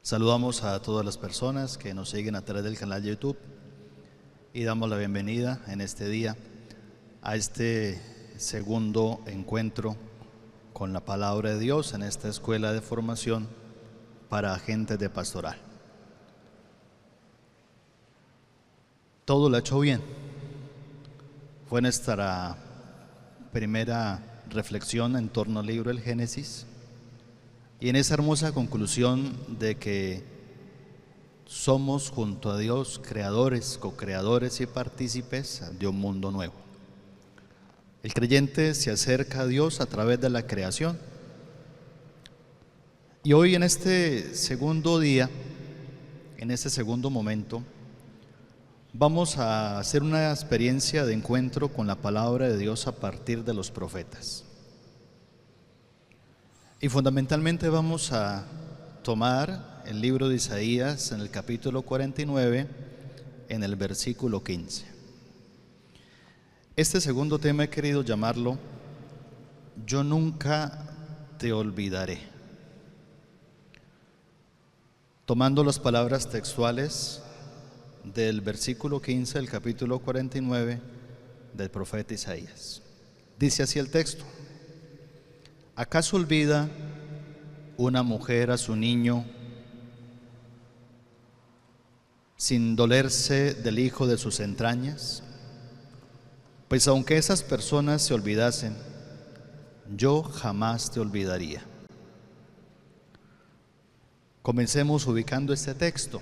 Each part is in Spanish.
Saludamos a todas las personas que nos siguen a través del canal de YouTube y damos la bienvenida en este día a este segundo encuentro con la palabra de Dios en esta escuela de formación para agentes de pastoral. Todo lo ha hecho bien. Fue nuestra primera reflexión en torno al libro del Génesis y en esa hermosa conclusión de que somos junto a Dios creadores, co-creadores y partícipes de un mundo nuevo. El creyente se acerca a Dios a través de la creación. Y hoy en este segundo día, en este segundo momento, vamos a hacer una experiencia de encuentro con la palabra de Dios a partir de los profetas. Y fundamentalmente vamos a tomar el libro de Isaías en el capítulo 49, en el versículo 15. Este segundo tema he querido llamarlo Yo nunca te olvidaré. Tomando las palabras textuales del versículo 15 del capítulo 49 del profeta Isaías. Dice así el texto: ¿acaso olvida una mujer a su niño sin dolerse del hijo de sus entrañas? Pues aunque esas personas se olvidasen, yo jamás te olvidaría. Comencemos ubicando este texto.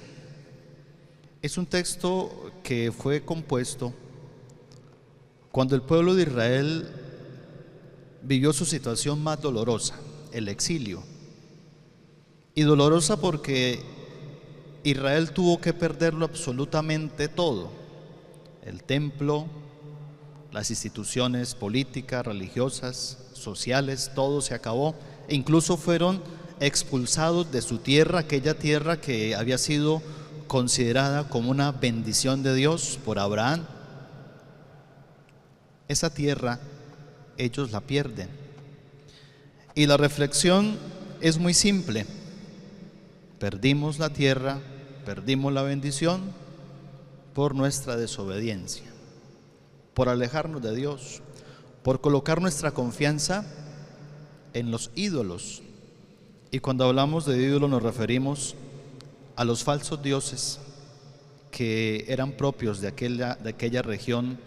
Es un texto que fue compuesto cuando el pueblo de Israel vivió su situación más dolorosa, el exilio. Y dolorosa porque Israel tuvo que perderlo absolutamente todo: el templo, las instituciones políticas, religiosas, sociales, todo se acabó. E incluso fueron expulsados de su tierra, aquella tierra que había sido considerada como una bendición de Dios por Abraham. Esa tierra ellos la pierden. Y la reflexión es muy simple: perdimos la tierra, perdimos la bendición por nuestra desobediencia, por alejarnos de Dios, por colocar nuestra confianza en los ídolos. Y cuando hablamos de ídolos nos referimos a los falsos dioses que eran propios de aquella región,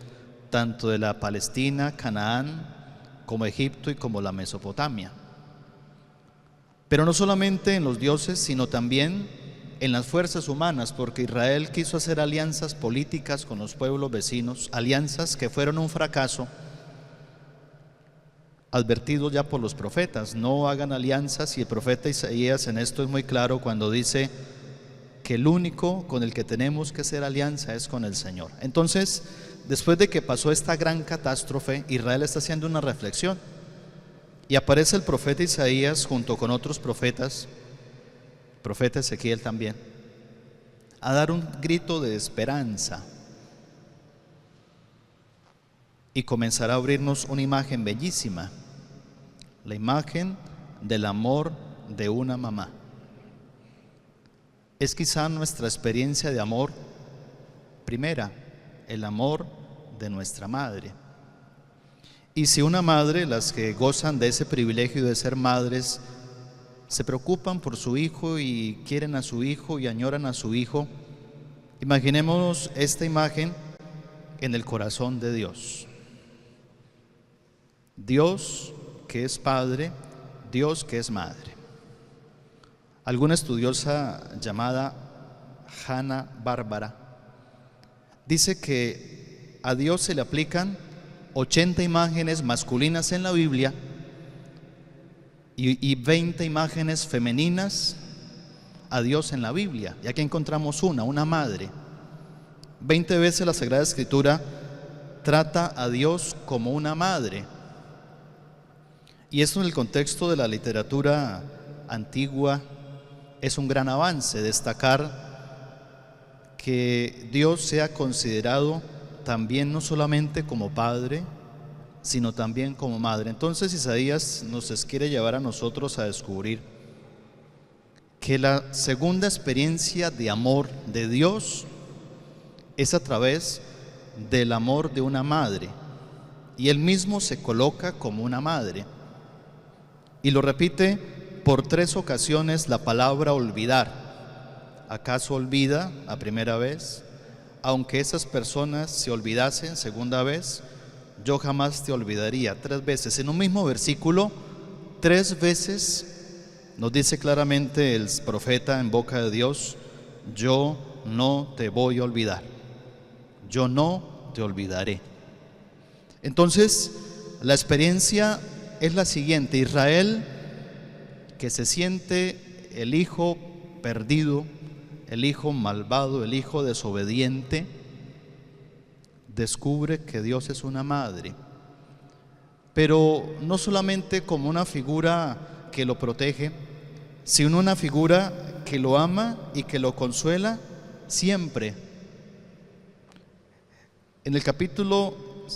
tanto de la Palestina, Canaán, como Egipto y como la Mesopotamia. Pero no solamente en los dioses, sino también en las fuerzas humanas, porque Israel quiso hacer alianzas políticas con los pueblos vecinos, alianzas que fueron un fracaso, advertidos ya por los profetas: no hagan alianzas. Y el profeta Isaías en esto es muy claro cuando dice que el único con el que tenemos que hacer alianza es con el Señor. Entonces, después de que pasó esta gran catástrofe, Israel está haciendo una reflexión y aparece el profeta Isaías junto con otros profetas, profeta Ezequiel también, a dar un grito de esperanza y comenzará a abrirnos una imagen bellísima, la imagen del amor de una mamá. Es quizá nuestra experiencia de amor primera, el amor de nuestra madre. Y si una madre, las que gozan de ese privilegio de ser madres, se preocupan por su hijo y quieren a su hijo y añoran a su hijo, imaginémonos esta imagen en el corazón de Dios. Dios que es padre, Dios que es madre. Alguna estudiosa llamada Hanna Bárbara dice que a Dios se le aplican 80 imágenes masculinas en la Biblia y 20 imágenes femeninas a Dios en la Biblia. Y aquí encontramos una madre. 20 veces la Sagrada Escritura trata a Dios como una madre. Y esto en el contexto de la literatura antigua es un gran avance, destacar que Dios sea considerado también no solamente como padre, sino también como madre. Entonces Isaías nos quiere llevar a nosotros a descubrir que la segunda experiencia de amor de Dios es a través del amor de una madre, y Él mismo se coloca como una madre, y lo repite por 3 ocasiones la palabra olvidar. ¿Acaso olvida a primera vez? Aunque esas personas se olvidasen segunda vez, yo jamás te olvidaría. 3 veces en un mismo versículo, 3 veces nos dice claramente el profeta en boca de Dios: yo no te voy a olvidar, yo no te olvidaré. Entonces, la experiencia es la siguiente: Israel, que se siente el hijo perdido, el hijo malvado, el hijo desobediente, descubre que Dios es una madre, pero no solamente como una figura que lo protege, sino una figura que lo ama y que lo consuela siempre. En el capítulo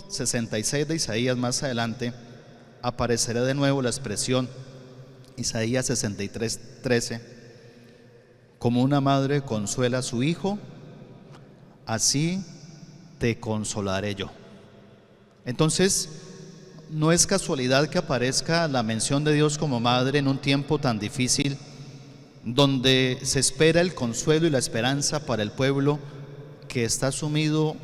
66 de Isaías, más adelante, aparecerá de nuevo la expresión, Isaías 63:13: como una madre consuela a su hijo, así te consolaré yo. Entonces, no es casualidad que aparezca la mención de Dios como madre en un tiempo tan difícil, donde se espera el consuelo y la esperanza para el pueblo que está sumido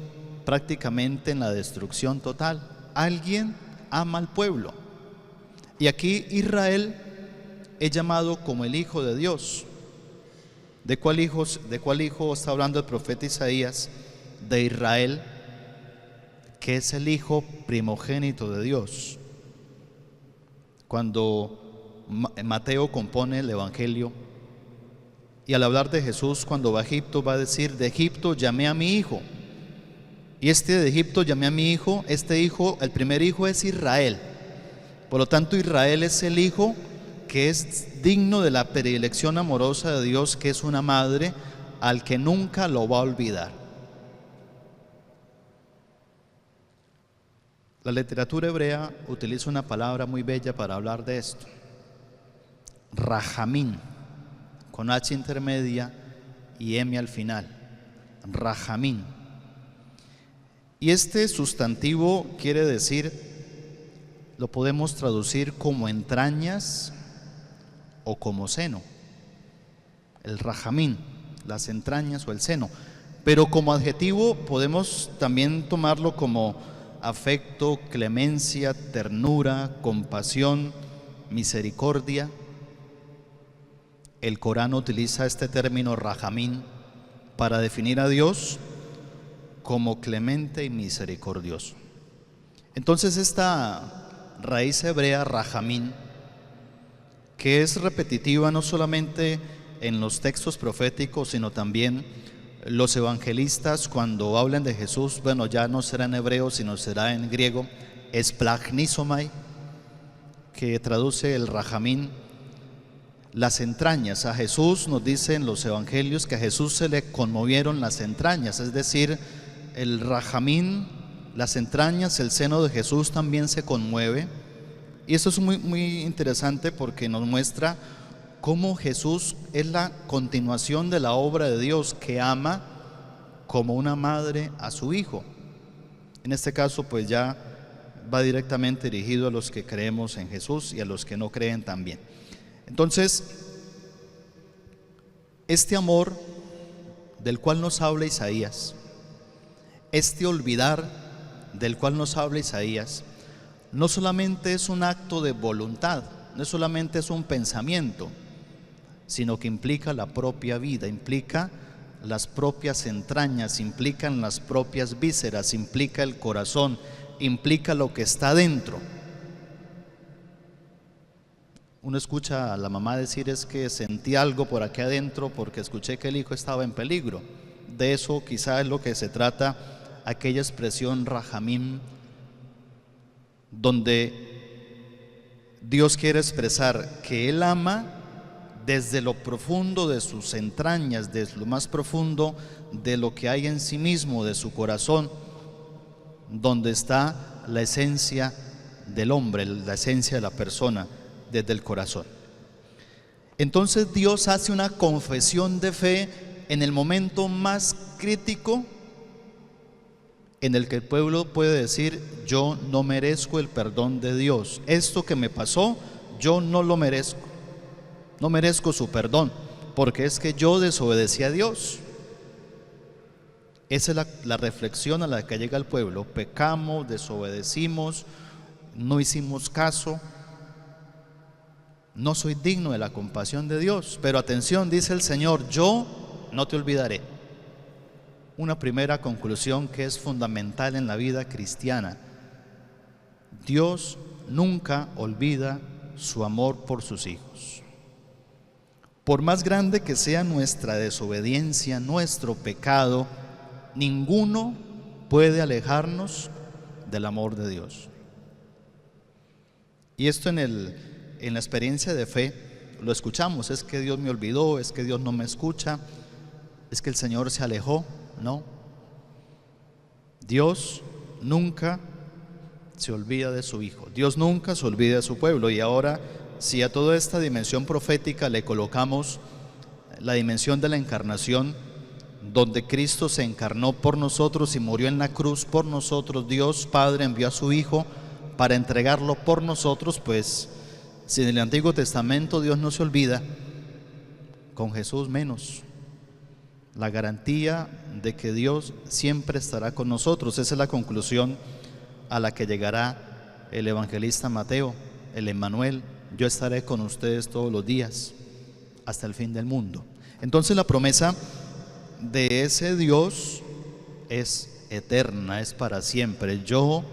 prácticamente en la destrucción total. Alguien ama al pueblo, y aquí Israel es llamado como el hijo de Dios. ¿De cuál hijo está hablando el profeta Isaías? De Israel, que es el hijo primogénito de Dios. Cuando Mateo compone el Evangelio, y al hablar de Jesús cuando va a Egipto, va a decir: de Egipto llamé a mi hijo. Y de Egipto llamé a mi hijo, este hijo, el primer hijo, es Israel. Por lo tanto, Israel es el hijo que es digno de la predilección amorosa de Dios, que es una madre al que nunca lo va a olvidar. La literatura hebrea utiliza una palabra muy bella para hablar de esto: Rajamín, con H intermedia y M al final. Rajamín. Y este sustantivo quiere decir, lo podemos traducir como entrañas o como seno. El rajamín, las entrañas o el seno. Pero como adjetivo podemos también tomarlo como afecto, clemencia, ternura, compasión, misericordia. El Corán utiliza este término rajamín para definir a Dios como clemente y misericordioso. Entonces, esta raíz hebrea rajamín, que es repetitiva no solamente en los textos proféticos, sino también los evangelistas cuando hablan de Jesús, bueno, ya no será en hebreo, sino será en griego, esplagnisomai, que traduce el rajamín, las entrañas. A Jesús, nos dicen los evangelios, que a Jesús se le conmovieron las entrañas, es decir, el rajamín, las entrañas, el seno de Jesús también se conmueve. Y esto es muy interesante porque nos muestra cómo Jesús es la continuación de la obra de Dios, que ama como una madre a su hijo. En este caso, pues ya va directamente dirigido a los que creemos en Jesús y a los que no creen también. Entonces, este amor del cual nos habla Isaías, este olvidar del cual nos habla Isaías, no solamente es un acto de voluntad, no solamente es un pensamiento, sino que implica la propia vida, implica las propias entrañas, implican las propias vísceras, implica el corazón, implica lo que está dentro. Uno escucha a la mamá decir: es que sentí algo por aquí adentro porque escuché que el hijo estaba en peligro. De eso quizá es lo que se trata aquella expresión rajamim, donde Dios quiere expresar que Él ama desde lo profundo de sus entrañas, desde lo más profundo de lo que hay en sí mismo, de su corazón, donde está la esencia del hombre, la esencia de la persona, desde el corazón. Entonces Dios hace una confesión de fe en el momento más crítico en el que el pueblo puede decir: yo no merezco el perdón de Dios, esto que me pasó yo no lo merezco, no merezco su perdón, porque es que yo desobedecí a Dios. Esa es la reflexión a la que llega el pueblo: pecamos, desobedecimos, no hicimos caso, no soy digno de la compasión de Dios. Pero atención, dice el Señor: yo no te olvidaré. Una primera conclusión que es fundamental en la vida cristiana: Dios nunca olvida su amor por sus hijos. Por más grande que sea nuestra desobediencia, nuestro pecado, ninguno puede alejarnos del amor de Dios. Y esto en la experiencia de fe lo escuchamos: es que Dios me olvidó, es que Dios no me escucha, es que el Señor se alejó. No, Dios nunca se olvida de su Hijo, Dios nunca se olvida de su pueblo. Y ahora, si a toda esta dimensión profética le colocamos la dimensión de la encarnación, donde Cristo se encarnó por nosotros y murió en la cruz por nosotros, Dios Padre envió a su Hijo para entregarlo por nosotros, pues si en el Antiguo Testamento Dios no se olvida, con Jesús menos. La garantía de que Dios siempre estará con nosotros. Esa es la conclusión a la que llegará el evangelista Mateo, el Emmanuel: yo estaré con ustedes todos los días hasta el fin del mundo. Entonces la promesa de ese Dios es eterna, es para siempre: yo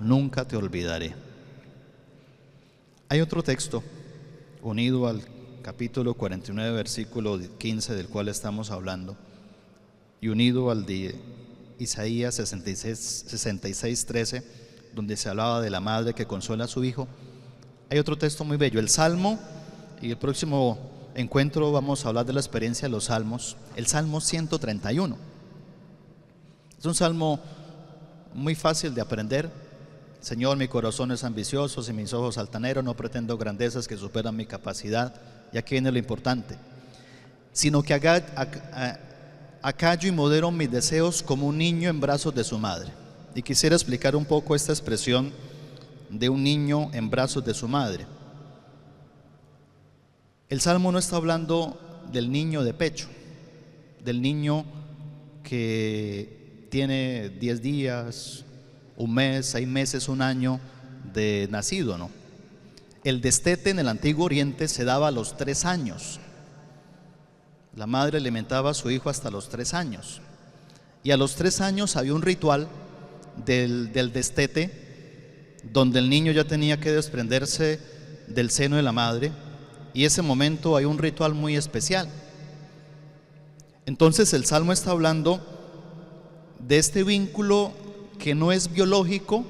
nunca te olvidaré. Hay otro texto unido al capítulo 49, versículo 15, del cual estamos hablando, y unido al de Isaías 66, 13, donde se hablaba de la madre que consuela a su hijo. Hay otro texto muy bello, el Salmo, y el próximo encuentro vamos a hablar de la experiencia de los salmos, el Salmo 131. Es un salmo muy fácil de aprender. Señor, mi corazón es ambicioso y mis ojos altaneros, no pretendo grandezas que superan mi capacidad. Y aquí viene lo importante: sino que acallo y modero mis deseos como un niño en brazos de su madre. Y quisiera explicar un poco esta expresión de un niño en brazos de su madre. El Salmo no está hablando del niño de pecho, del niño que tiene 10 días, un mes, 6 meses, un año de nacido, no. El destete en el Antiguo Oriente se daba a los 3 años. La madre alimentaba a su hijo hasta los 3 años. Y a los 3 años había un ritual del destete, donde el niño ya tenía que desprenderse del seno de la madre. Y ese momento hay un ritual muy especial. Entonces el Salmo está hablando de este vínculo que no es biológico,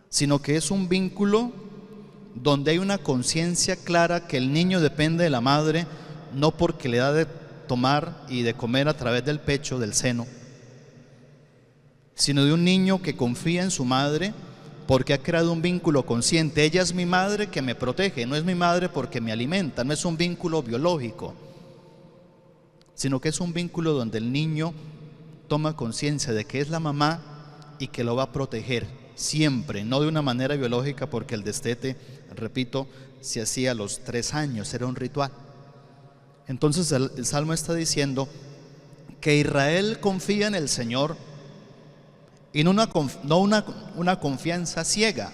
sino que es un vínculo donde hay una conciencia clara que el niño depende de la madre, no porque le da de tomar y de comer a través del pecho, del seno, sino de un niño que confía en su madre porque ha creado un vínculo consciente. Ella es mi madre que me protege, no es mi madre porque me alimenta. No es un vínculo biológico, sino que es un vínculo donde el niño toma conciencia de que es la mamá y que lo va a proteger siempre, no de una manera biológica, porque el destete, repito, se hacía a los 3 años, era un ritual. Entonces el Salmo está diciendo que Israel confía en el Señor, y no una confianza ciega,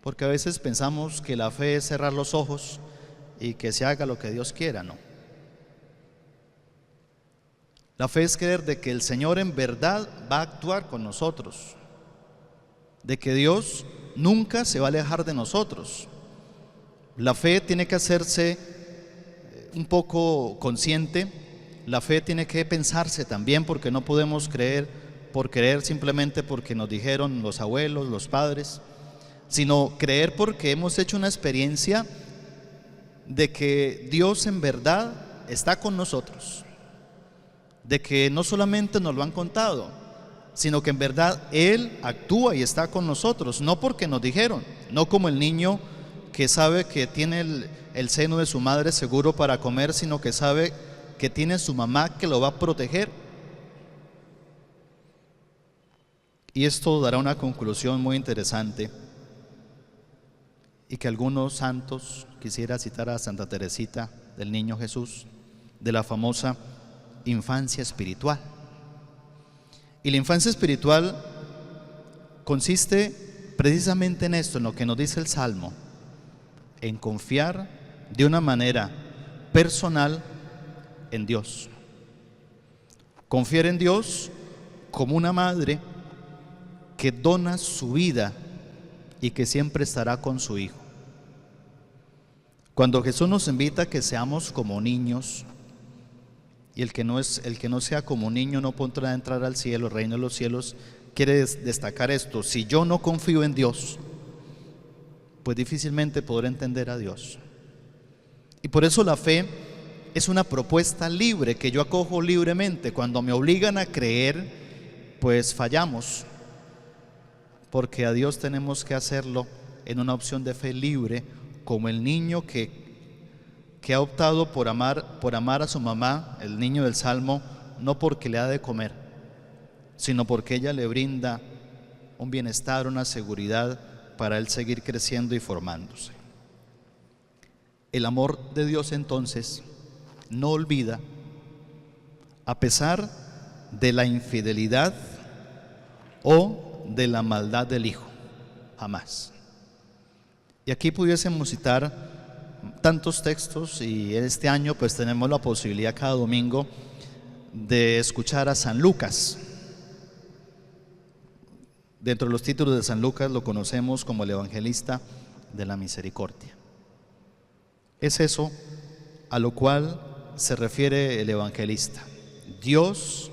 porque a veces pensamos que la fe es cerrar los ojos y que se haga lo que Dios quiera. No. La fe es creer de que el Señor en verdad va a actuar con nosotros, de que Dios nunca se va a alejar de nosotros. La fe tiene que hacerse un poco consciente, la fe tiene que pensarse también, porque no podemos creer por creer simplemente porque nos dijeron los abuelos, los padres, sino creer porque hemos hecho una experiencia de que Dios en verdad está con nosotros, de que no solamente nos lo han contado, sino que en verdad Él actúa y está con nosotros, no porque nos dijeron, no como el niño que sabe que tiene el seno de su madre seguro para comer, sino que sabe que tiene su mamá que lo va a proteger. Y esto dará una conclusión muy interesante, y que algunos santos, quisiera citar a Santa Teresita del Niño Jesús, de la famosa infancia espiritual. Y la infancia espiritual consiste precisamente en esto, en lo que nos dice el Salmo, en confiar de una manera personal en Dios. Confiar en Dios como una madre que dona su vida y que siempre estará con su hijo. Cuando Jesús nos invita a que seamos como niños, y el que no sea como niño no podrá entrar al cielo, el reino de los cielos, quiere destacar esto: si yo no confío en Dios, pues difícilmente podré entender a Dios. Y por eso la fe es una propuesta libre que yo acojo libremente. Cuando me obligan a creer, pues fallamos, porque a Dios tenemos que hacerlo en una opción de fe libre, como el niño que ha optado por amar a su mamá, el niño del Salmo, no porque le ha de comer, sino porque ella le brinda un bienestar, una seguridad para él seguir creciendo y formándose. El amor de Dios entonces no olvida, a pesar de la infidelidad o de la maldad del hijo, jamás. Y aquí pudiésemos citar tantos textos, y este año pues tenemos la posibilidad cada domingo de escuchar a San Lucas. Dentro de los títulos de San Lucas lo conocemos como el evangelista de la misericordia. Es eso a lo cual se refiere el evangelista. Dios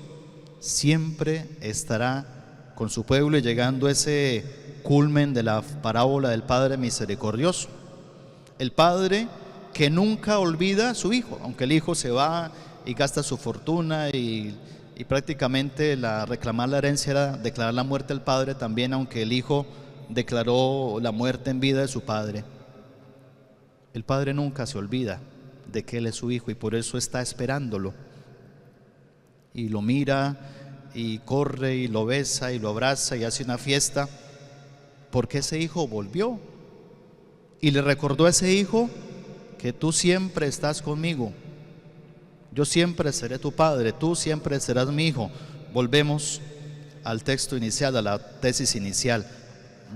siempre estará con su pueblo, y llegando a ese culmen de la parábola del Padre misericordioso, el Padre que nunca olvida a su Hijo, aunque el Hijo se va y gasta su fortuna y prácticamente reclamar la herencia era declarar la muerte al Padre también, aunque el Hijo declaró la muerte en vida de su Padre. El Padre nunca se olvida de que Él es su Hijo, y por eso está esperándolo, y lo mira y corre y lo besa y lo abraza y hace una fiesta, porque ese hijo volvió y le recordó a ese hijo que tú siempre estás conmigo, yo siempre seré tu padre, tú siempre serás mi hijo. Volvemos al texto inicial, a la tesis inicial: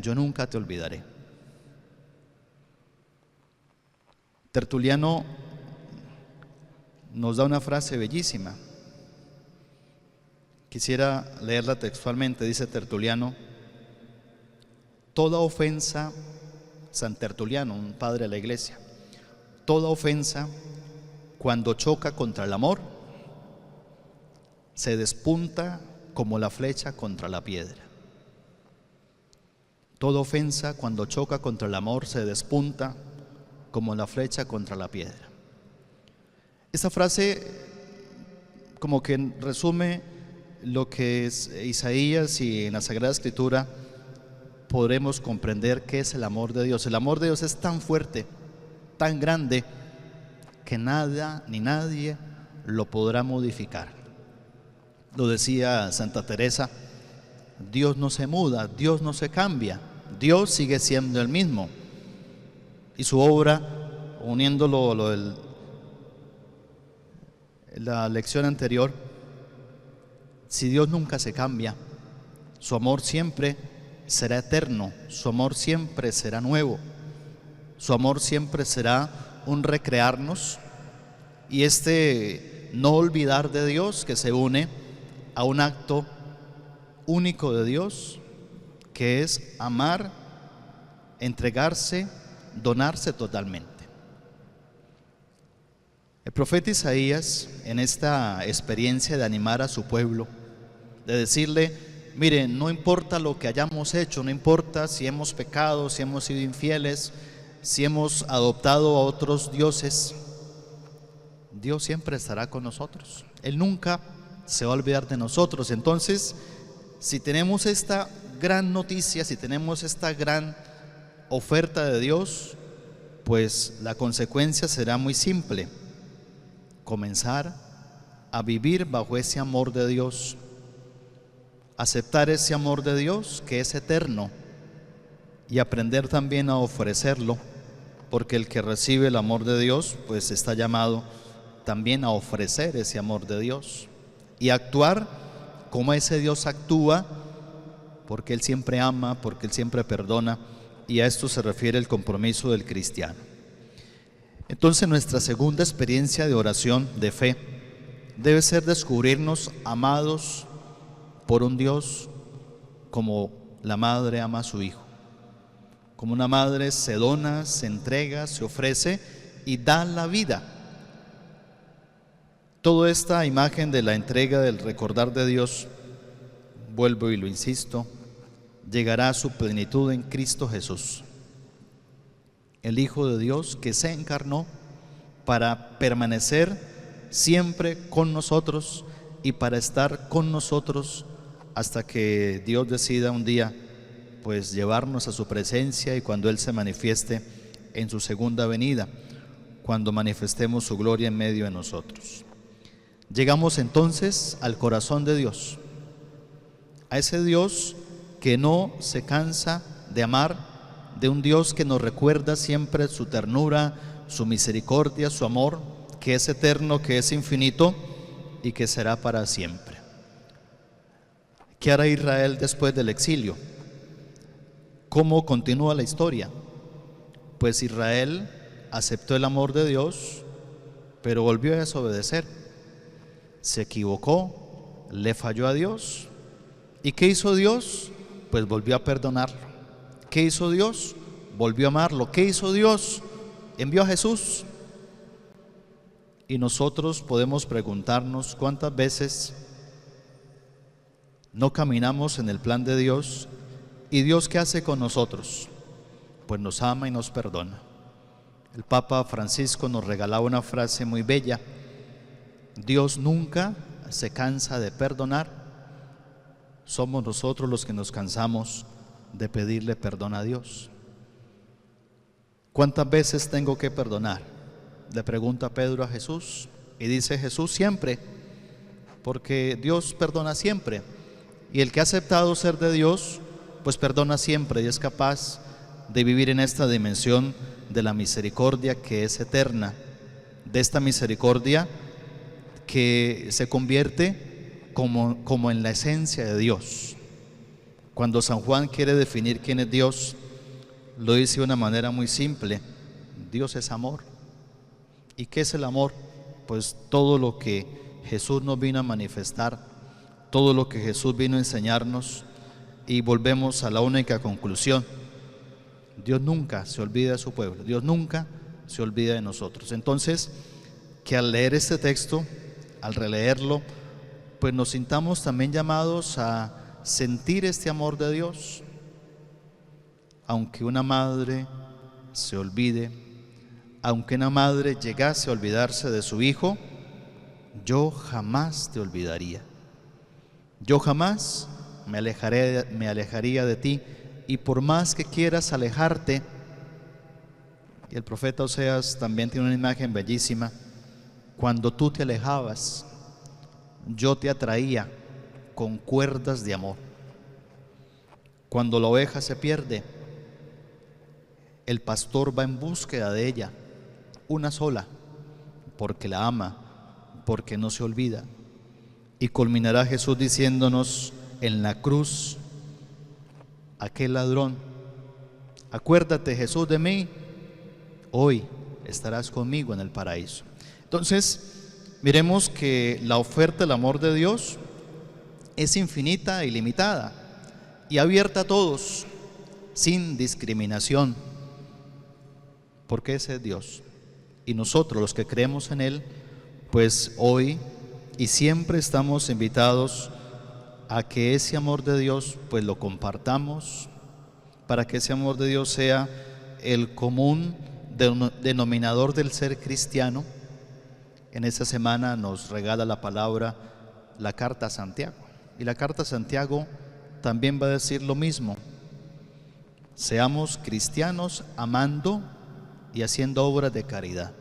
yo nunca te olvidaré. Tertuliano nos da una frase bellísima. Quisiera leerla textualmente. Dice Tertuliano: toda ofensa, San Tertuliano, un padre de la iglesia, toda ofensa, cuando choca contra el amor, se despunta como la flecha contra la piedra. Toda ofensa, cuando choca contra el amor, se despunta como la flecha contra la piedra. Esta frase como que resume lo que es Isaías, y en la Sagrada Escritura podremos comprender qué es el amor de Dios. El amor de Dios es tan fuerte, tan grande, que nada ni nadie lo podrá modificar. Lo decía Santa Teresa: Dios no se muda, Dios no se cambia, Dios sigue siendo el mismo. Y su obra, uniéndolo la lección anterior, si Dios nunca se cambia, su amor siempre será eterno, su amor siempre será nuevo, su amor siempre será un recrearnos, y este no olvidar de Dios que se une a un acto único de Dios, que es amar, entregarse, donarse totalmente. El profeta Isaías, en esta experiencia de animar a su pueblo, de decirle: miren, no importa lo que hayamos hecho, no importa si hemos pecado, si hemos sido infieles, si hemos adoptado a otros dioses, Dios siempre estará con nosotros. Él nunca se va a olvidar de nosotros. Entonces, si tenemos esta gran noticia, si tenemos esta gran oferta de Dios, pues la consecuencia será muy simple: comenzar a vivir bajo ese amor de Dios, aceptar ese amor de Dios que es eterno y aprender también a ofrecerlo, porque el que recibe el amor de Dios pues está llamado también a ofrecer ese amor de Dios y actuar como ese Dios actúa, porque Él siempre ama, porque Él siempre perdona, y a esto se refiere el compromiso del cristiano. Entonces nuestra segunda experiencia de oración, de fe, debe ser descubrirnos amados por un Dios como la madre ama a su hijo, como una madre se dona, se entrega, se ofrece y da la vida. Toda esta imagen de la entrega, del recordar de Dios, vuelvo y lo insisto, llegará a su plenitud en Cristo Jesús, el Hijo de Dios que se encarnó para permanecer siempre con nosotros y para estar con nosotros hasta que Dios decida un día pues llevarnos a su presencia, y cuando Él se manifieste en su segunda venida, cuando manifestemos su gloria en medio de nosotros. Llegamos entonces al corazón de Dios, a ese Dios que no se cansa de amar, de un Dios que nos recuerda siempre su ternura, su misericordia, su amor, que es eterno, que es infinito y que será para siempre. ¿Qué hará Israel después del exilio? ¿Cómo continúa la historia? Pues Israel aceptó el amor de Dios, pero volvió a desobedecer. Se equivocó, le falló a Dios. ¿Y qué hizo Dios? Pues volvió a perdonarlo. ¿Qué hizo Dios? Volvió a amarlo. ¿Qué hizo Dios? Envió a Jesús. Y nosotros podemos preguntarnos cuántas veces no caminamos en el plan de Dios, y Dios, ¿qué hace con nosotros? Pues nos ama y nos perdona. El Papa Francisco nos regalaba una frase muy bella: Dios nunca se cansa de perdonar, somos nosotros los que nos cansamos de pedirle perdón a Dios. ¿Cuántas veces tengo que perdonar?, le pregunta Pedro a Jesús, y dice Jesús: siempre, porque Dios perdona siempre, y el que ha aceptado ser de Dios pues perdona siempre y es capaz de vivir en esta dimensión de la misericordia que es eterna, de esta misericordia que se convierte como en la esencia de Dios. Cuando San Juan quiere definir quién es Dios, lo dice de una manera muy simple: Dios es amor. ¿Y qué es el amor? Pues todo lo que Jesús nos vino a manifestar, todo lo que Jesús vino a enseñarnos, y volvemos a la única conclusión: Dios nunca se olvida de su pueblo, Dios nunca se olvida de nosotros. Entonces, que al leer este texto, al releerlo, pues nos sintamos también llamados a sentir este amor de Dios. Aunque una madre se olvide, aunque una madre llegase a olvidarse de su hijo, yo jamás te olvidaría. Yo jamás me alejaría de ti, y por más que quieras alejarte, y el profeta Oseas también tiene una imagen bellísima: cuando tú te alejabas, yo te atraía con cuerdas de amor. Cuando la oveja se pierde, el pastor va en búsqueda de ella, una sola, porque la ama, porque no se olvida. Y culminará Jesús diciéndonos en la cruz: aquel ladrón, acuérdate, Jesús, de mí, hoy estarás conmigo en el paraíso. Entonces, miremos que la oferta del amor de Dios es infinita e ilimitada y abierta a todos, sin discriminación, porque ese es Dios. Y nosotros, los que creemos en Él, pues hoy y siempre estamos invitados a que ese amor de Dios pues lo compartamos, para que ese amor de Dios sea el común denominador del ser cristiano. En esta semana nos regala la palabra la carta a Santiago, y la carta a Santiago también va a decir lo mismo: seamos cristianos amando y haciendo obras de caridad.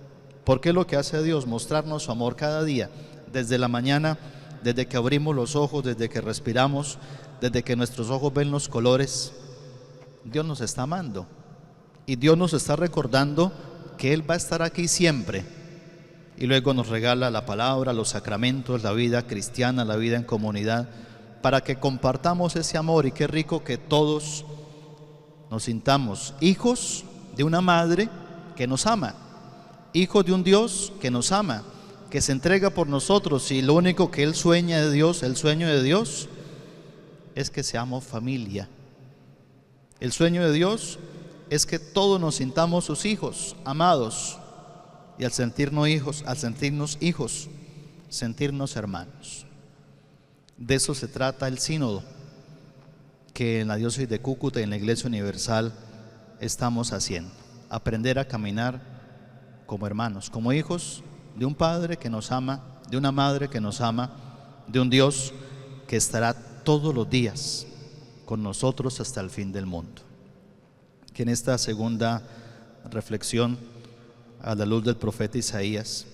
Porque es lo que hace Dios, mostrarnos su amor cada día, desde la mañana, desde que abrimos los ojos, desde que respiramos, desde que nuestros ojos ven los colores. Dios nos está amando y Dios nos está recordando que Él va a estar aquí siempre. Y luego nos regala la palabra, los sacramentos, la vida cristiana, la vida en comunidad, para que compartamos ese amor. Y qué rico que todos nos sintamos hijos de una madre que nos ama, hijos de un Dios que nos ama, que se entrega por nosotros. Y lo único que Él sueña de Dios, el sueño de Dios, es que seamos familia. El sueño de Dios es que todos nos sintamos sus hijos, amados. Y al sentirnos hijos, sentirnos hermanos. De eso se trata el sínodo, que en la diócesis de Cúcuta y en la Iglesia Universal estamos haciendo. Aprender a caminar como hermanos, como hijos de un Padre que nos ama, de una Madre que nos ama, de un Dios que estará todos los días con nosotros hasta el fin del mundo. Que en esta segunda reflexión, a la luz del profeta Isaías,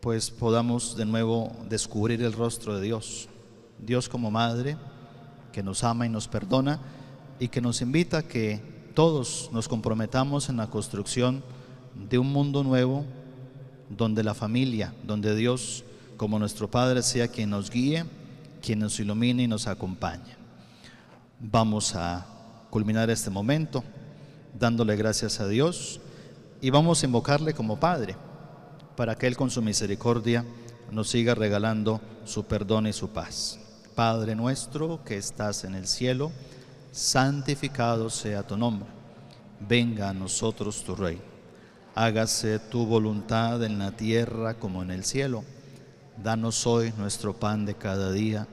pues podamos de nuevo descubrir el rostro de Dios. Dios como Madre que nos ama y nos perdona, y que nos invita a que todos nos comprometamos en la construcción de un mundo nuevo, donde la familia, donde Dios como nuestro Padre sea quien nos guíe, quien nos ilumine y nos acompañe. Vamos a culminar este momento dándole gracias a Dios y vamos a invocarle como Padre, para que Él con su misericordia nos siga regalando su perdón y su paz. Padre nuestro que estás en el cielo, santificado sea tu nombre. Venga a nosotros tu reino. Hágase tu voluntad en la tierra como en el cielo. Danos hoy nuestro pan de cada día.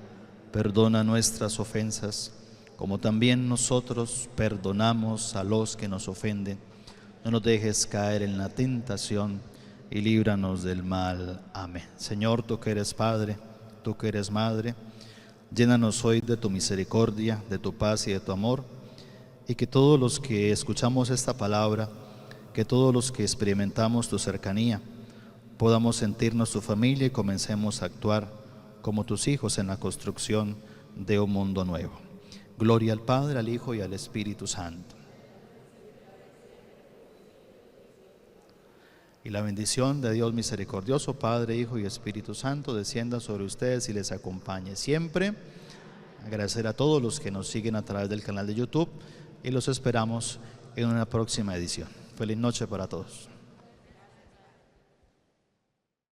Perdona nuestras ofensas, como también nosotros perdonamos a los que nos ofenden. No nos dejes caer en la tentación y líbranos del mal. Amén. Señor, tú que eres Padre, tú que eres Madre, llénanos hoy de tu misericordia, de tu paz y de tu amor, y que todos los que escuchamos esta palabra, que todos los que experimentamos tu cercanía, podamos sentirnos tu familia y comencemos a actuar como tus hijos en la construcción de un mundo nuevo. Gloria al Padre, al Hijo y al Espíritu Santo. Y la bendición de Dios misericordioso, Padre, Hijo y Espíritu Santo, descienda sobre ustedes y les acompañe siempre. Agradecer a todos los que nos siguen a través del canal de YouTube y los esperamos en una próxima edición. Feliz noche para todos.